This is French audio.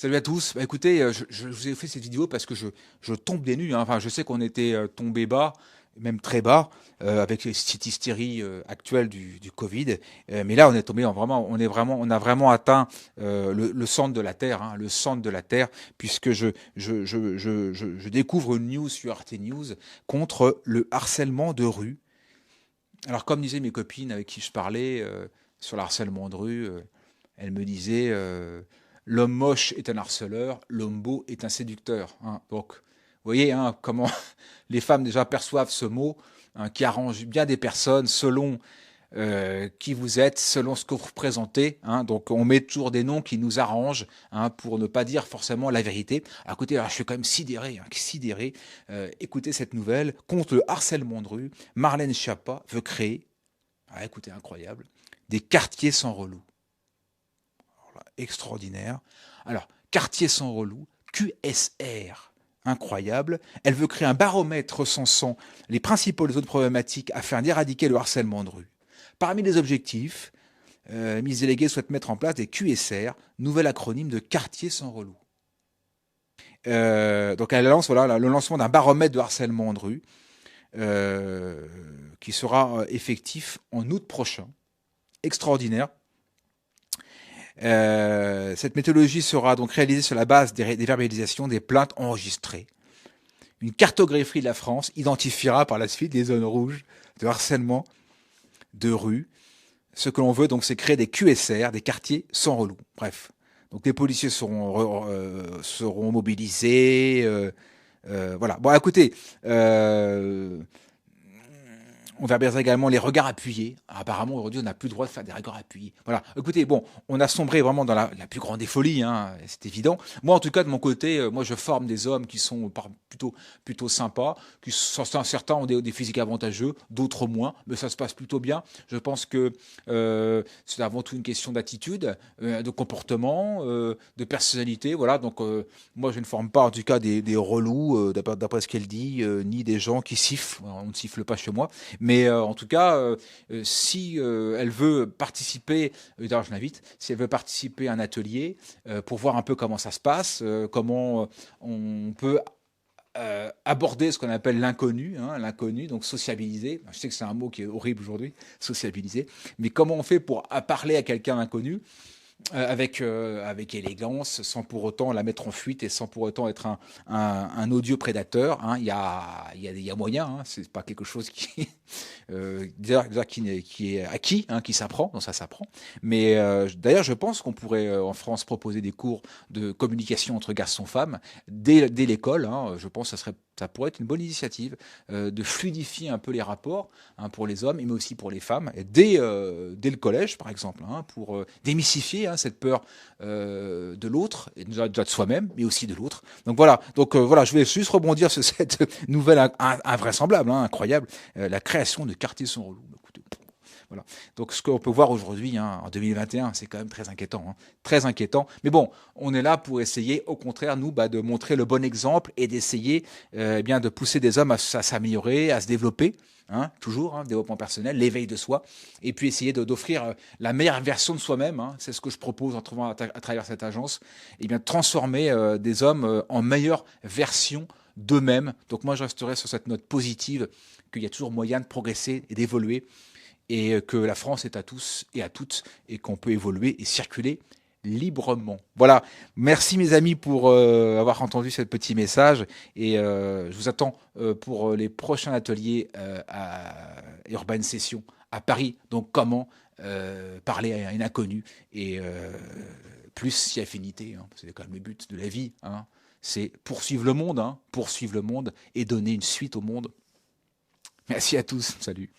Salut à tous. Bah, écoutez, je vous ai fait cette vidéo parce que je tombe des nues, hein. Enfin, je sais qu'on était tombé bas, même très bas, avec cette hystérie actuelle du Covid. Mais là, on est tombé on a vraiment atteint le centre de la Terre, hein, le centre de la Terre, puisque je découvre une news sur Arte News contre le harcèlement de rue. Alors, comme disaient mes copines avec qui je parlais sur le harcèlement de rue, elles me disaient l'homme moche est un harceleur, l'homme beau est un séducteur, hein. Donc, vous voyez hein, comment les femmes déjà perçoivent ce mot hein, qui arrange bien des personnes selon qui vous êtes, selon ce que vous représentez, hein. Donc, on met toujours des noms qui nous arrangent hein, pour ne pas dire forcément la vérité. À côté, alors, je suis quand même sidéré, hein, sidéré. Écoutez cette nouvelle contre le harcèlement de rue. Marlène Schiappa veut créer, ah, écoutez, incroyable, des quartiers sans relou. Extraordinaire. Alors, quartier sans relou, QSR, incroyable. Elle veut créer un baromètre recensant les principales zones problématiques afin d'éradiquer le harcèlement de rue. Parmi les objectifs, Miss Déléguée souhaite mettre en place des QSR, nouvel acronyme de quartier sans relou. Donc elle lance voilà, le lancement d'un baromètre de harcèlement de rue qui sera effectif en août prochain. Extraordinaire. Cette méthodologie sera donc réalisée sur la base des verbalisations des plaintes enregistrées. Une cartographie de la France identifiera par la suite les zones rouges de harcèlement de rue. Ce que l'on veut donc, c'est créer des QSR, des quartiers sans relou. Bref, donc les policiers seront mobilisés. Voilà. Bon, écoutez. On verbalisera également les regards appuyés. Apparemment, aujourd'hui, on n'a plus le droit de faire des regards appuyés. Voilà. Écoutez, bon, on a sombré vraiment dans la plus grande des folies, hein, c'est évident. Moi, en tout cas, de mon côté, moi, je forme des hommes qui sont plutôt sympas, certains ont des physiques avantageux, d'autres moins, mais ça se passe plutôt bien. Je pense que c'est avant tout une question d'attitude, de comportement, de personnalité. Voilà. Donc, moi, je ne forme pas, en tout cas, des relous, d'après ce qu'elle dit, ni des gens qui sifflent. On ne siffle pas chez moi. Mais en tout cas, si elle veut participer, d'ailleurs je l'invite, si elle veut participer à un atelier pour voir un peu comment ça se passe, comment on peut aborder ce qu'on appelle l'inconnu, hein, l'inconnu, donc sociabiliser. Je sais que c'est un mot qui est horrible aujourd'hui, sociabiliser. Mais comment on fait pour parler à quelqu'un d'inconnu avec élégance, sans pour autant la mettre en fuite et sans pour autant être un odieux prédateur. Hein. Il y a moyen, hein. C'est pas quelque chose qui, qui est acquis, hein, qui s'apprend, donc ça s'apprend. Mais d'ailleurs, je pense qu'on pourrait en France proposer des cours de communication entre garçons-femmes dès l'école. Hein. Je pense que ça pourrait être une bonne initiative de fluidifier un peu les rapports hein, pour les hommes, mais aussi pour les femmes, et dès le collège, par exemple, hein, pour démystifier hein, cette peur de l'autre, et déjà de soi-même, mais aussi de l'autre. Donc voilà, voilà, je vais juste rebondir sur cette nouvelle invraisemblable, hein, incroyable, la création de quartiers sans relou. Écoutez, voilà. Donc ce qu'on peut voir aujourd'hui, hein, en 2021, c'est quand même très inquiétant, hein, très inquiétant. Mais bon, on est là pour essayer, au contraire, nous, de montrer le bon exemple et d'essayer eh bien de pousser des hommes à s'améliorer, à se développer. Hein, toujours, hein, développement personnel, l'éveil de soi, et puis essayer d'offrir la meilleure version de soi-même. Hein, c'est ce que je propose en trouvant à travers cette agence, et bien transformer des hommes en meilleure version d'eux-mêmes. Donc moi, je resterai sur cette note positive qu'il y a toujours moyen de progresser et d'évoluer, et que la France est à tous et à toutes, et qu'on peut évoluer et circuler librement. Voilà, merci mes amis pour avoir entendu ce petit message, et je vous attends pour les prochains ateliers à Urban Session à Paris. Donc comment parler à une inconnue, et plus si affinité, hein, c'est quand même le but de la vie, hein, c'est poursuivre le monde, hein, poursuivre le monde et donner une suite au monde. Merci à tous, salut.